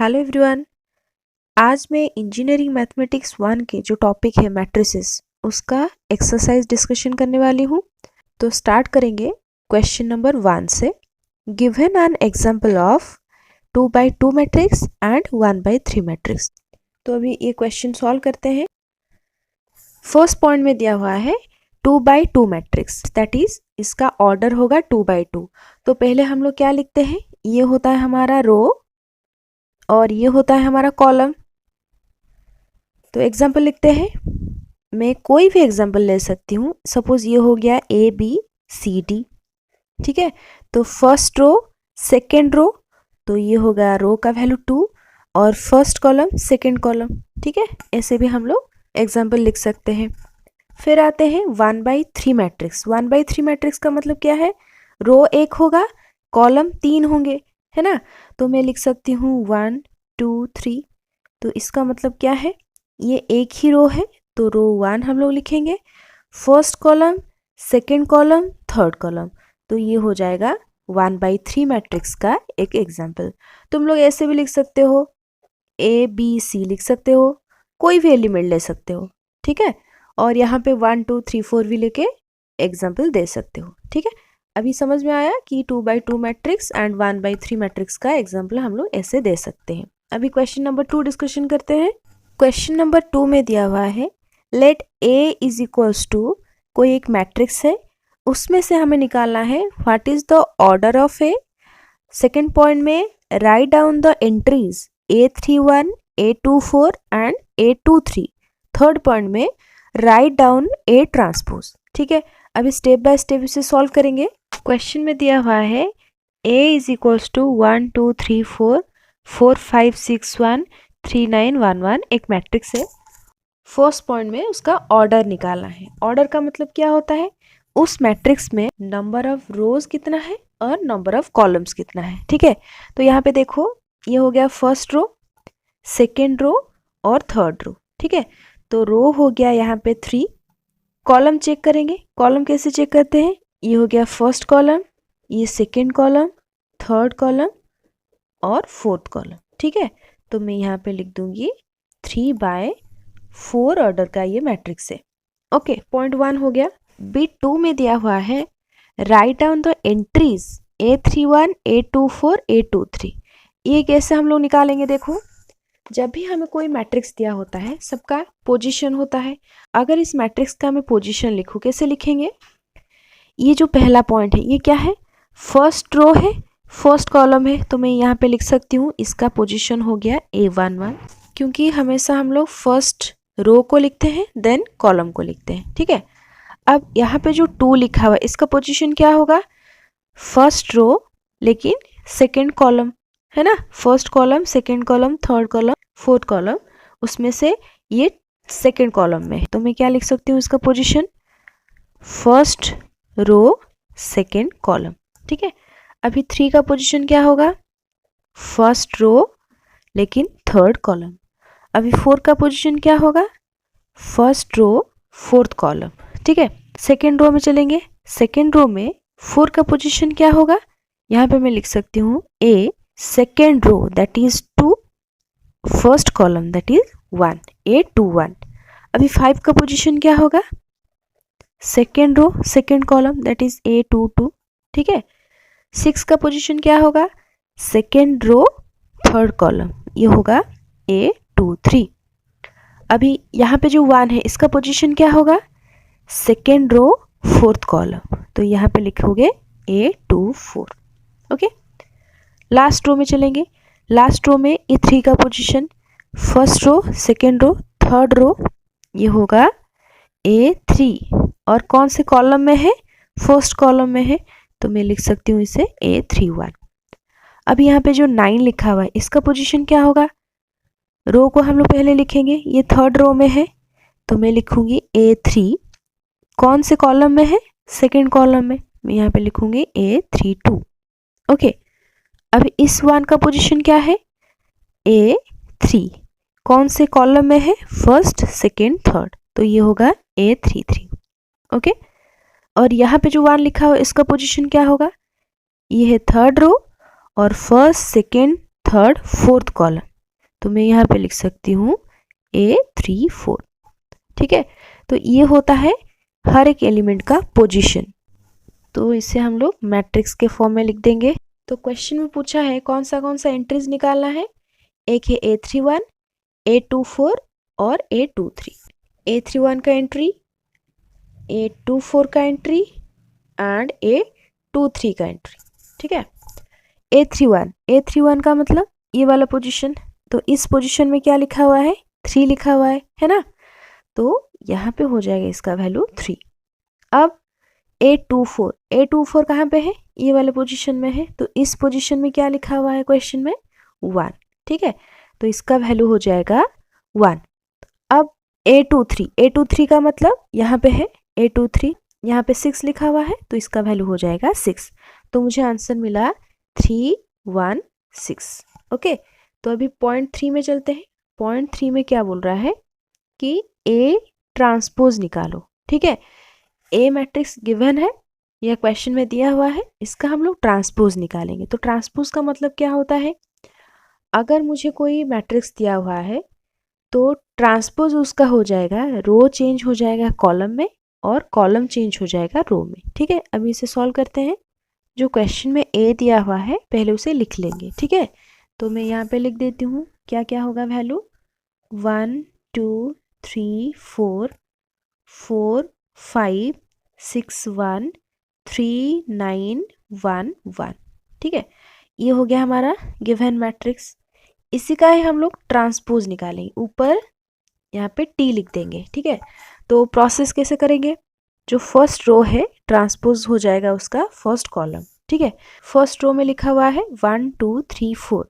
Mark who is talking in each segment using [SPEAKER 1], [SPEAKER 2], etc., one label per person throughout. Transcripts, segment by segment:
[SPEAKER 1] Hello everyone. आज मैं engineering mathematics 1 के जो टॉपिक है मैट्रिसेस उसका एक्सरसाइज डिस्कशन करने वाली हूँ। तो स्टार्ट करेंगे क्वेश्चन नंबर 1 से। Given an example of 2x2 matrix and 1x3 matrix. तो अभी ये क्वेश्चन सॉल्व करते हैं। फर्स्ट पॉइंट में दिया हुआ है 2x2 मैट्रिक्स, दैट इज इसका ऑर्डर होगा 2x2। तो पहले हम लोग क्या लिखते हैं, ये होता है हमारा रो और ये होता है हमारा कॉलम। तो एग्जाम्पल लिखते हैं, मैं कोई भी एग्जाम्पल ले सकती हूँ। सपोज ये हो गया ABCD, ठीक है। तो फर्स्ट रो सेकेंड रो, तो ये हो गया रो का वैल्यू 2 और फर्स्ट कॉलम सेकेंड कॉलम, ठीक है। ऐसे भी हम लोग एग्जाम्पल लिख सकते हैं। फिर आते हैं 1x3 मैट्रिक्स। 1x3 मैट्रिक्स का मतलब क्या है, रो एक होगा, कॉलम 3 होंगे, है ना। तो मैं लिख सकती हूँ 1 2 3। तो इसका मतलब क्या है, ये एक ही रो है तो रो 1 हम लोग लिखेंगे, first column second column third column. तो ये हो जाएगा 1x3 मैट्रिक्स का एक एग्जाम्पल। तुम लोग ऐसे भी लिख सकते हो, ABC लिख सकते हो, कोई भी एलिमेंट ले सकते हो, ठीक है। और यहाँ पे 1 2 3 4 भी लेके एग्जाम्पल दे सकते हो, ठीक है। अभी समझ में आया कि 2x2 matrix and 1x3 matrix का एग्जाम्पल हम लोग ऐसे दे सकते हैं। अभी क्वेश्चन नंबर 2 डिस्कशन करते हैं। क्वेश्चन नंबर 2 में दिया हुआ है let A is equals to, कोई एक मैट्रिक्स है, उसमें से हमें निकालना है what is the order of A। Second point में write down the entries A31 A24 and A23। Third point में राइट डाउन A ट्रांसपोज, ठीक है। अभी स्टेप बाय स्टेप इसे सॉल्व करेंगे। क्वेश्चन में दिया हुआ है A इज इक्वल्स टू 1 2 3 4 4 5 6 1 3 9 1 1 एक मैट्रिक्स है। फर्स्ट पॉइंट में उसका ऑर्डर निकालना है। ऑर्डर का मतलब क्या होता है, उस मैट्रिक्स में नंबर ऑफ रोज कितना है और नंबर ऑफ कॉलम्स कितना है, ठीक है। तो यहाँ पे देखो, ये हो गया फर्स्ट रो सेकेंड रो और थर्ड रो, ठीक है। तो रो हो गया यहाँ पे 3। कॉलम चेक करेंगे, कॉलम कैसे चेक करते हैं, ये हो गया फर्स्ट कॉलम, ये सेकेंड कॉलम थर्ड कॉलम और फोर्थ कॉलम, ठीक है। तो मैं यहाँ पे लिख दूंगी 3/4 ऑर्डर का ये मैट्रिक्स है। ओके, पॉइंट 1 हो गया। बिट 2 में दिया हुआ है right down the entries A31 A24 A23। ये कैसे हम लोग निकालेंगे, देखो जब भी हमें कोई मैट्रिक्स दिया होता है सबका पोजीशन होता है। अगर इस मैट्रिक्स का मैं पोजीशन लिखूं, कैसे लिखेंगे, ये जो पहला पॉइंट है ये क्या है, फर्स्ट रो है फर्स्ट कॉलम है, तो मैं यहाँ पे लिख सकती हूँ इसका पोजीशन हो गया A11, क्योंकि हमेशा हम लोग फर्स्ट रो को लिखते हैं देन कॉलम को लिखते हैं, ठीक है। अब यहाँ पे जो 2 लिखा हुआ है इसका पोजीशन क्या होगा, फर्स्ट रो लेकिन सेकेंड कॉलम, है ना। First column second column third column fourth column, उसमें से ये सेकेंड कॉलम में है। तो मैं क्या लिख सकती हूँ इसका position, first row second column, ठीक है। अभी 3 का पोजीशन क्या होगा, फर्स्ट रो लेकिन थर्ड कॉलम। अभी 4 का पोजीशन क्या होगा, फर्स्ट रो फोर्थ कॉलम, ठीक है। सेकेंड रो में चलेंगे, सेकेंड रो में 4 का पोजीशन क्या होगा, यहाँ पे मैं लिख सकती हूँ A second row that is 2 first column that is 1 A21। अभी 5 का पोजीशन क्या होगा, second row second column that is A22, ठीक है। 6 का पोजीशन क्या होगा, सेकेंड रो थर्ड कॉलम, ये होगा A23। अभी यहाँ पे जो 1 है इसका पोजीशन क्या होगा, सेकेंड रो फोर्थ कॉलम, तो यहाँ पे लिखोगे A24। ओके, लास्ट रो में चलेंगे। लास्ट रो में ये 3 का position, first row second row third row, ये होगा A3 और कौन से कॉलम में है, फर्स्ट कॉलम में है, तो मैं लिख सकती हूँ इसे A31। अब यहाँ पे जो 9 लिखा हुआ है इसका पोजीशन क्या होगा, रो को हम लोग पहले लिखेंगे, ये थर्ड रो में है तो मैं लिखूंगी A3, कौन से कॉलम में है, सेकेंड कॉलम में, मैं यहाँ पे लिखूंगी A32। ओके, अब इस 1 का पोजीशन क्या है, A3, कौन से कॉलम में है, फर्स्ट सेकेंड थर्ड, तो ये होगा A33। ओके, और यहाँ पे जो 1 लिखा हुआ इसका पोजीशन क्या होगा, ये है थर्ड रो और first second third fourth column, तो मैं यहाँ पे लिख सकती हूँ A34। ठीक है, तो ये होता है हर एक एलिमेंट का पोजीशन। तो इसे हम लोग मैट्रिक्स के फॉर्म में लिख देंगे। तो क्वेश्चन में पूछा है कौन सा एंट्रीज निकालना है। एक है A31, A24 और A23। A31 का एंट्री, A24 का एंट्री एंड A23 का एंट्री। ठीक है, A31 का मतलब ये वाला पोजीशन। तो इस पोजीशन में क्या लिखा हुआ है, 3 लिखा हुआ है ना। तो यहाँ पे हो जाएगा इसका वैल्यू 3। अब A24 कहाँ पे है, ये वाले पोजीशन में है। तो इस पोजीशन में क्या लिखा हुआ है क्वेश्चन में, 1। ठीक है, तो इसका वैल्यू हो जाएगा 1। अब A23 का मतलब यहाँ पे है A23, यहाँ पे 6 लिखा हुआ है, तो इसका वैल्यू हो जाएगा 6। तो मुझे आंसर मिला 316। ओके, तो अभी पॉइंट 3 में चलते हैं। पॉइंट 3 में क्या बोल रहा है कि A ट्रांसपोज निकालो। ठीक है, A मैट्रिक्स गिवन है, यह क्वेश्चन में दिया हुआ है, इसका हम लोग ट्रांसपोज निकालेंगे। तो ट्रांसपोज का मतलब क्या होता है, अगर मुझे कोई मैट्रिक्स दिया हुआ है तो ट्रांसपोज उसका हो जाएगा, रो चेंज हो जाएगा कॉलम में और कॉलम चेंज हो जाएगा रो में। ठीक है, अभी इसे सॉल्व करते हैं। जो क्वेश्चन में A दिया हुआ है पहले उसे लिख लेंगे। ठीक है, तो मैं यहाँ पे लिख देती हूँ क्या क्या होगा वैल्यू, 1 2 3 4 4 5 6 1 3 9 1 1। ठीक है, ये हो गया हमारा गिवन मैट्रिक्स। इसी का ही हम लोग ट्रांसपोज निकालेंगे, ऊपर यहाँ पे T लिख देंगे। ठीक है, तो प्रोसेस कैसे करेंगे, जो फर्स्ट रो है ट्रांसपोज हो जाएगा उसका फर्स्ट कॉलम। ठीक है, फर्स्ट रो में लिखा हुआ है 1 2 3 4,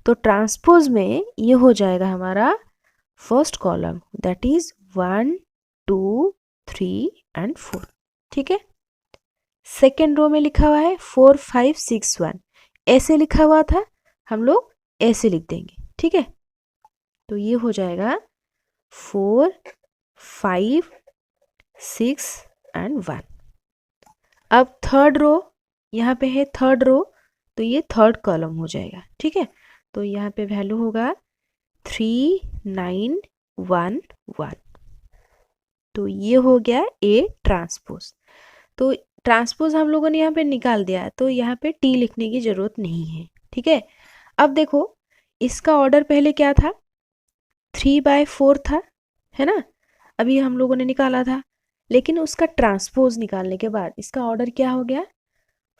[SPEAKER 1] तो ट्रांसपोज में ये हो जाएगा हमारा first column, that is 1 2 3 and 4। ठीक है, सेकेंड रो में लिखा हुआ है 4 5 6 1, ऐसे लिखा हुआ था, हम लोग ऐसे लिख देंगे। ठीक है, तो ये हो जाएगा 4 5 6 एंड 1। अब थर्ड रो, यहाँ पे है थर्ड रो, तो ये थर्ड कॉलम हो जाएगा। ठीक है, तो यहाँ पे वैल्यू होगा 3 9 1 1। तो ये हो गया A ट्रांसपोज। तो ट्रांसपोज हम लोगों ने यहाँ पे निकाल दिया, तो यहाँ पे T लिखने की जरूरत नहीं है। ठीक है, अब देखो इसका ऑर्डर पहले क्या था, 3/4 था, है ना, अभी हम लोगों ने निकाला था। लेकिन उसका ट्रांसपोज निकालने के बाद इसका ऑर्डर क्या हो गया,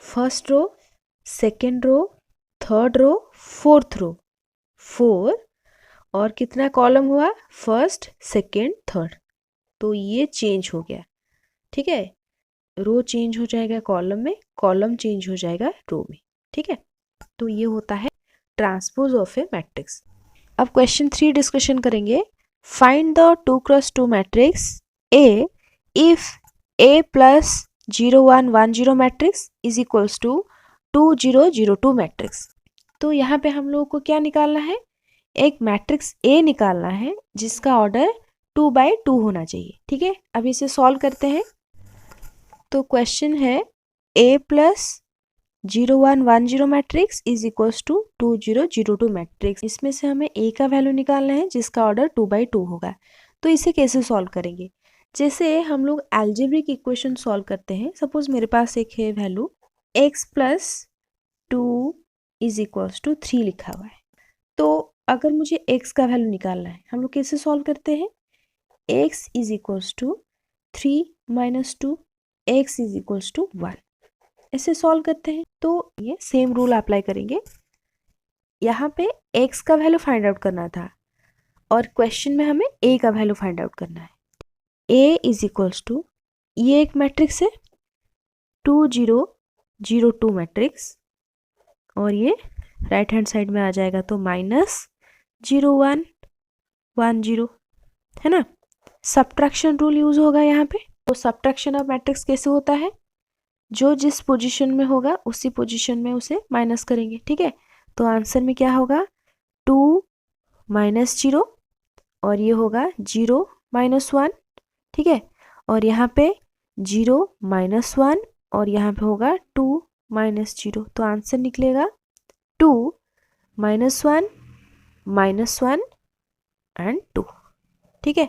[SPEAKER 1] first row, second row, third row, fourth row, 4 और कितना कॉलम हुआ, फर्स्ट सेकेंड थर्ड, तो ये चेंज हो गया। ठीक है, रो चेंज हो जाएगा कॉलम में, कॉलम चेंज हो जाएगा रो में। ठीक है, तो ये होता है ट्रांसपोज ऑफ ए मैट्रिक्स। अब क्वेश्चन 3 डिस्कशन करेंगे। Find the 2x2 matrix A if A plus 0 1 1 0 matrix is equals to 2 0 0 2 matrix. तो यहाँ पे हम लोगों को क्या निकालना है, एक मैट्रिक्स A निकालना है जिसका ऑर्डर 2/2 होना चाहिए। ठीक है, अब इसे सॉल्व करते हैं। तो क्वेश्चन है A plus 0 1 1 0 matrix is equals to 2 0 0 2 matrix. इसमें से हमें A का वैल्यू निकालना है जिसका ऑर्डर 2/2 होगा। तो इसे कैसे सॉल्व करेंगे, जैसे हम लोग अलजेब्रिक इक्वेशन सॉल्व करते हैं। सपोज मेरे पास एक है value x plus 2 is equals to 3 लिखा हुआ है। तो अगर मुझे x का वैल्यू निकालना है, हम लोग कैसे सॉल्व करते हैं, x is equals to 3 minus 2, x is equals to 1, ऐसे सॉल्व करते हैं। तो ये सेम रूल अप्लाई करेंगे। यहाँ पे x का वैल्यू फाइंड आउट करना था और क्वेश्चन में हमें a का वैल्यू फाइंड आउट करना है। a इज इक्वल्स टू, ये एक मैट्रिक्स है 2 0 0 2 मैट्रिक्स, और ये राइट हैंड साइड में आ जाएगा तो -0 1 1 0, है ना। सब्ट्रैक्शन रूल यूज होगा यहाँ पे। तो सब्ट्रैक्शन ऑफ मैट्रिक्स कैसे होता है, जो जिस पोजीशन में होगा उसी पोजीशन में उसे माइनस करेंगे। ठीक है, तो आंसर में क्या होगा, 2 -0 और ये होगा 0 -1। ठीक है, और यहाँ पे 0 -1 और यहाँ पे होगा 2 -0, तो आंसर निकलेगा 2 -1 -1 एंड 2। ठीक है,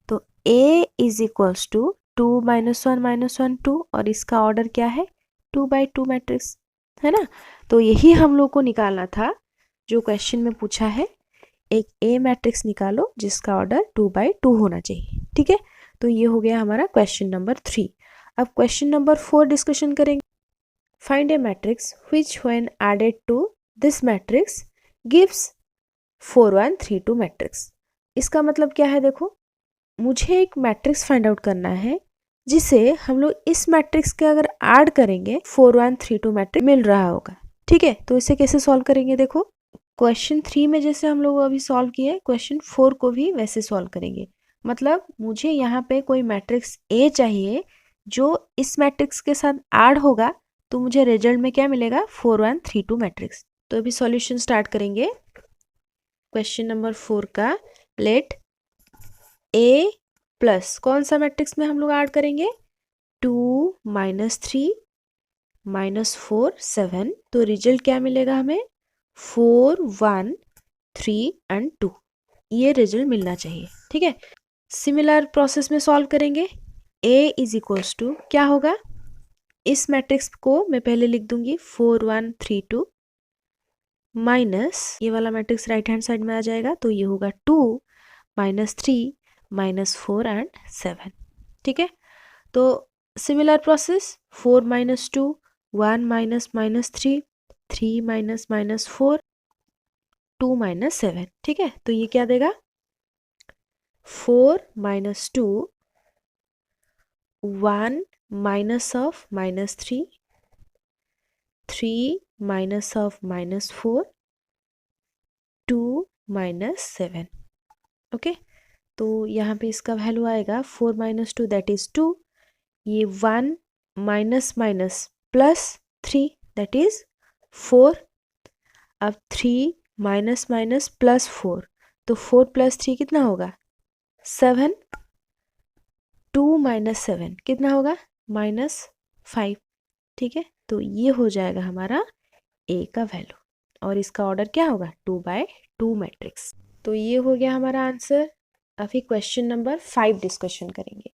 [SPEAKER 1] तो A इज इक्वल्स टू 2 -1 -1 2 और इसका ऑर्डर क्या है 2/2 मैट्रिक्स, है ना। तो यही हम लोग को निकालना था जो क्वेश्चन में पूछा है, एक A मैट्रिक्स निकालो जिसका ऑर्डर 2/2 होना चाहिए। ठीक है, तो ये हो गया हमारा क्वेश्चन नंबर 3। अब क्वेश्चन नंबर 4 डिस्कशन करेंगे। Find A matrix which when added to this matrix gives 4 1 3 2 matrix. इसका मतलब क्या है, देखो मुझे एक मैट्रिक्स फाइंड आउट करना है जिसे हम लोग इस मैट्रिक्स के अगर ऐड करेंगे 4 1 3 2 मैट्रिक्स मिल रहा होगा। ठीक है, तो इसे कैसे सॉल्व करेंगे, देखो क्वेश्चन 3 में जैसे हम लोग अभी सॉल्व किए क्वेश्चन 4 को भी वैसे सॉल्व करेंगे। मतलब मुझे यहाँ पे कोई मैट्रिक्स A चाहिए जो इस मैट्रिक्स के साथ ऐड होगा, तो मुझे रिजल्ट में क्या मिलेगा 4 1 3 2 मैट्रिक्स। तो अभी सॉल्यूशन स्टार्ट करेंगे क्वेश्चन नंबर 4 का। लेट A प्लस कौन सा मैट्रिक्स में हम लोग ऐड करेंगे 2 -3 -4 7, तो रिजल्ट क्या मिलेगा हमें 4 1 3 एंड 2, ये रिजल्ट मिलना चाहिए। ठीक है, सिमिलर प्रोसेस में सॉल्व करेंगे। A इज इक्वल्स टू क्या होगा, इस मैट्रिक्स को मैं पहले लिख दूंगी 4 1 3 2 माइनस ये वाला मैट्रिक्स राइट हैंड साइड में आ जाएगा, तो ये होगा 2 -3 -4 एंड 7। ठीक है, तो सिमिलर प्रोसेस 4 -2 1 -3 3 -4 2 -7। ठीक है, तो ये क्या देगा 4 -2 1 minus of -3 3 minus of -4 2 -7। Okay, तो यहाँ पे इसका वैल्यू आएगा 4 -2 दैट इज 2, ये 1 minus minus plus 3 that is 4, अब 3 माइनस माइनस प्लस 4, तो 4 + 3 कितना होगा 7, 2 - 7 कितना होगा -5। ठीक है, तो ये हो जाएगा हमारा A का वैल्यू और इसका ऑर्डर क्या होगा 2/2 मैट्रिक्स। तो ये हो गया हमारा आंसर। अभी क्वेश्चन नंबर 5 डिस्कशन करेंगे।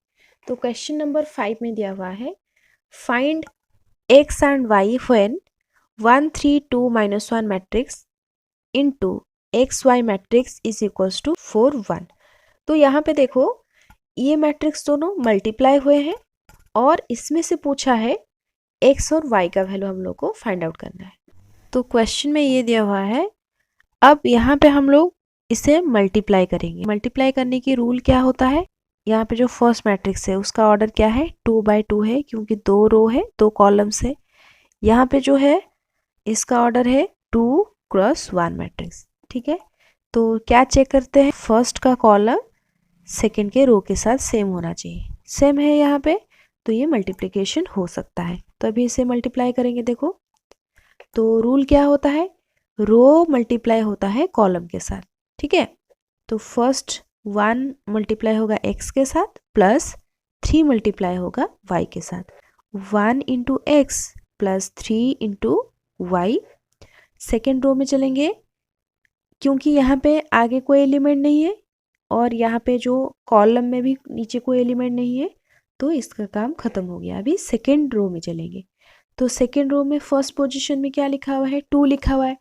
[SPEAKER 1] तो क्वेश्चन नंबर 5 में दिया हुआ है find x and y when 1 3 2 -1 matrix into xy matrix is equals to 4 1। तो यहाँ पे देखो ये मैट्रिक्स दोनों मल्टीप्लाई हुए हैं और इसमें से पूछा है x और y का वैल्यू हम लोग को फाइंड आउट करना है। तो क्वेश्चन में ये दिया हुआ है, अब यहाँ पे हम लोग इसे मल्टीप्लाई करेंगे। मल्टीप्लाई करने की रूल क्या होता है, यहाँ पे जो फर्स्ट मैट्रिक्स है उसका ऑर्डर क्या है 2/2 है क्योंकि 2 रो है 2 कॉलम्स है। यहाँ पे जो है इसका ऑर्डर है 2 × 1 मैट्रिक्स। ठीक है, तो क्या चेक करते हैं, फर्स्ट का कॉलम सेकेंड के रो के साथ सेम होना चाहिए। सेम है यहाँ पे, तो ये मल्टीप्लिकेशन हो सकता है। तो अभी इसे मल्टीप्लाई करेंगे। देखो तो रूल क्या होता है, रो मल्टीप्लाई होता है कॉलम के साथ। ठीक है, तो फर्स्ट 1 मल्टीप्लाई होगा x के साथ प्लस 3 मल्टीप्लाई होगा y के साथ। 1 × x plus 3 × y। Second row में चलेंगे क्योंकि यहाँ पे आगे कोई एलिमेंट नहीं है और यहाँ पे जो कॉलम में भी नीचे कोई एलिमेंट नहीं है, तो इसका काम खत्म हो गया। अभी सेकेंड रो में चलेंगे। तो सेकेंड रो में फर्स्ट पोजीशन में क्या लिखा हुआ है 2 लिखा हुआ है।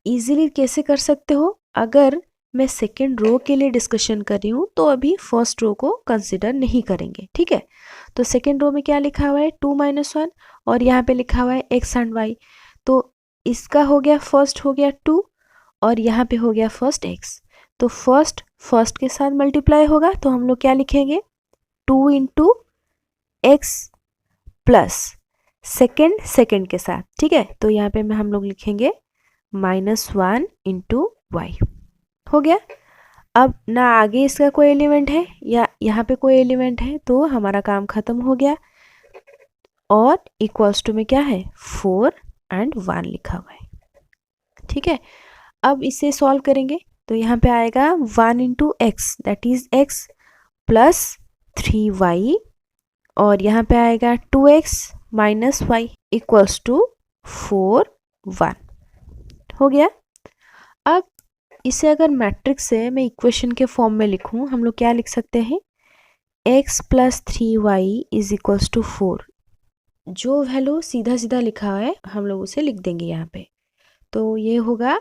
[SPEAKER 1] इजीली कैसे कर सकते हो, अगर मैं सेकेंड रो के लिए डिस्कशन कर रही हूँ तो अभी फर्स्ट रो को कंसिडर नहीं करेंगे। ठीक है, तो सेकेंड रो में क्या लिखा हुआ है 2 - 1 और यहाँ पे लिखा हुआ है x एंड y। तो इसका हो गया फर्स्ट हो गया 2 और यहाँ पे हो गया फर्स्ट x। तो फर्स्ट के साथ मल्टीप्लाई होगा तो हम लोग क्या लिखेंगे 2 × x प्लस सेकेंड के साथ। ठीक है, तो यहाँ पे हम लोग लिखेंगे -1 × y हो गया। अब ना आगे इसका कोई एलिमेंट है या यहाँ पे कोई एलिमेंट है, तो हमारा काम खत्म हो गया और इक्वल्स टू में क्या है 4 एंड 1 लिखा हुआ है। ठीक है, अब इसे सॉल्व करेंगे तो यहाँ पे आएगा 1 × x that is x plus 3y और यहाँ पे आएगा 2x minus y equals to 4 1 हो गया। अब इसे अगर मैट्रिक्स से मैं इक्वेशन के फॉर्म में लिखूं, हम लोग क्या लिख सकते हैं, x + 3y is equals to 4। जो वैल्यू सीधा सीधा लिखा है हम लोग उसे लिख देंगे यहाँ पे। तो ये होगा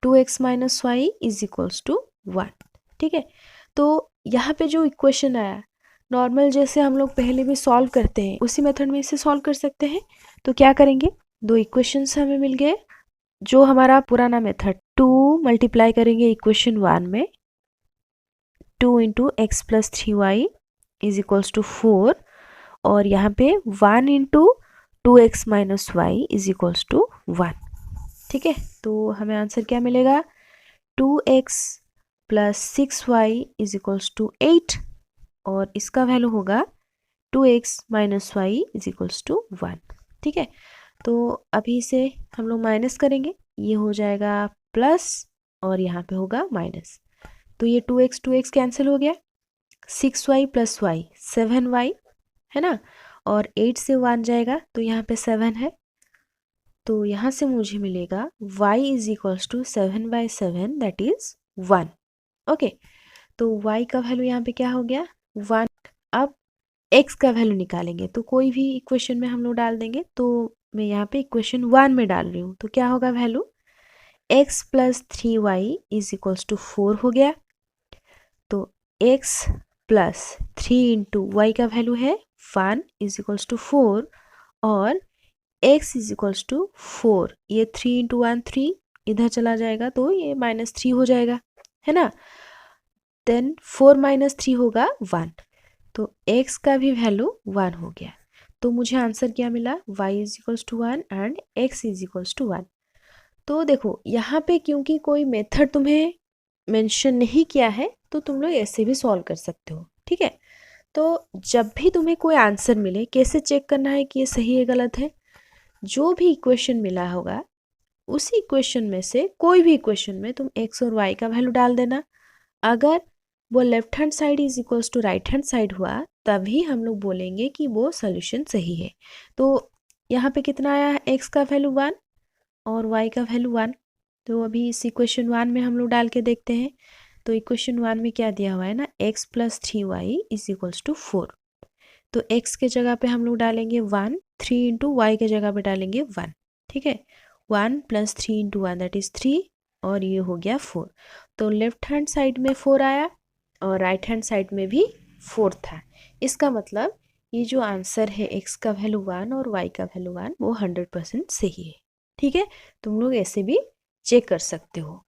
[SPEAKER 1] 2x - y is equals to 1। ठीक है, तो यहाँ पे जो इक्वेशन आया, नॉर्मल जैसे हम लोग पहले भी सॉल्व करते हैं उसी मेथड में इसे सॉल्व कर सकते हैं। तो क्या करेंगे, दो इक्वेशंस हमें मिल गए। जो हमारा पुराना मेथड, 2 मल्टीप्लाई करेंगे इक्वेशन 1 में, 2 × x + 3y is equals to 4, और यहाँ पे 1 × 2x - y is equals to 1। ठीक है, तो हमें आंसर क्या मिलेगा, 2x + 6y is equals to 8, और इसका वैल्यू होगा 2x - y is equals to 1। ठीक है, तो अभी इसे हम लोग माइनस करेंगे, ये हो जाएगा प्लस और यहाँ पे होगा माइनस। तो ये 2x कैंसिल हो गया, 6y + y 7y है ना, और 8 से 1 जाएगा तो यहाँ पे 7 है। तो यहाँ से मुझे मिलेगा y is equals to 7/7 that is 1। Okay, तो y का वैल्यू यहाँ पे क्या हो गया, 1। अब x का वैल्यू निकालेंगे, तो कोई भी इक्वेशन में हम लोग डाल देंगे। तो मैं यहाँ पे इक्वेशन 1 में डाल रही हूँ, तो क्या होगा value, x + 3y is equals to 4 हो गया। तो x + 3 × y का वैल्यू है 1 इज इक्वल्स टू 4, और x इज इक्वल्स टू 4, ये 3 × 1 3 इधर चला जाएगा तो ये -3 हो जाएगा, है ना। देन 4 - 3 होगा 1, तो x का भी वैल्यू 1 हो गया। तो मुझे आंसर क्या मिला, y is equals to 1 and x is equals to 1। तो देखो यहाँ पे क्योंकि कोई मेथड तुम्हें मेंशन नहीं किया है तो तुम लोग ऐसे भी सॉल्व कर सकते हो। ठीक है, तो जब भी तुम्हें कोई आंसर मिले, कैसे चेक करना है कि ये सही है गलत है, जो भी इक्वेशन मिला होगा उसी इक्वेशन में से कोई भी इक्वेशन में तुम x और y का वैल्यू डाल देना। अगर वो left hand side is equals to right hand side हुआ तभी हम लोग बोलेंगे कि वो सोल्यूशन सही है। तो यहाँ पे कितना आया है, x का वैल्यू 1 और y का वैल्यू 1। तो अभी इस इक्वेशन 1 में हम लोग डाल के देखते हैं। तो इक्वेशन 1 में क्या दिया हुआ है ना, x + 3y is equals to 4। तो x के जगह पे हम लोग डालेंगे 1, 3 × y के जगह पे डालेंगे 1। ठीक है, 1 + 3 × 1 दैट इज 3, और ये हो गया 4। तो लेफ्ट हैंड साइड में 4 आया और राइट हैंड साइड में भी 4 था। इसका मतलब ये जो आंसर है x का वैल्यू 1 और y का वैल्यू 1 वो 100% सही है। ठीक है, तुम लोग ऐसे भी चेक कर सकते हो।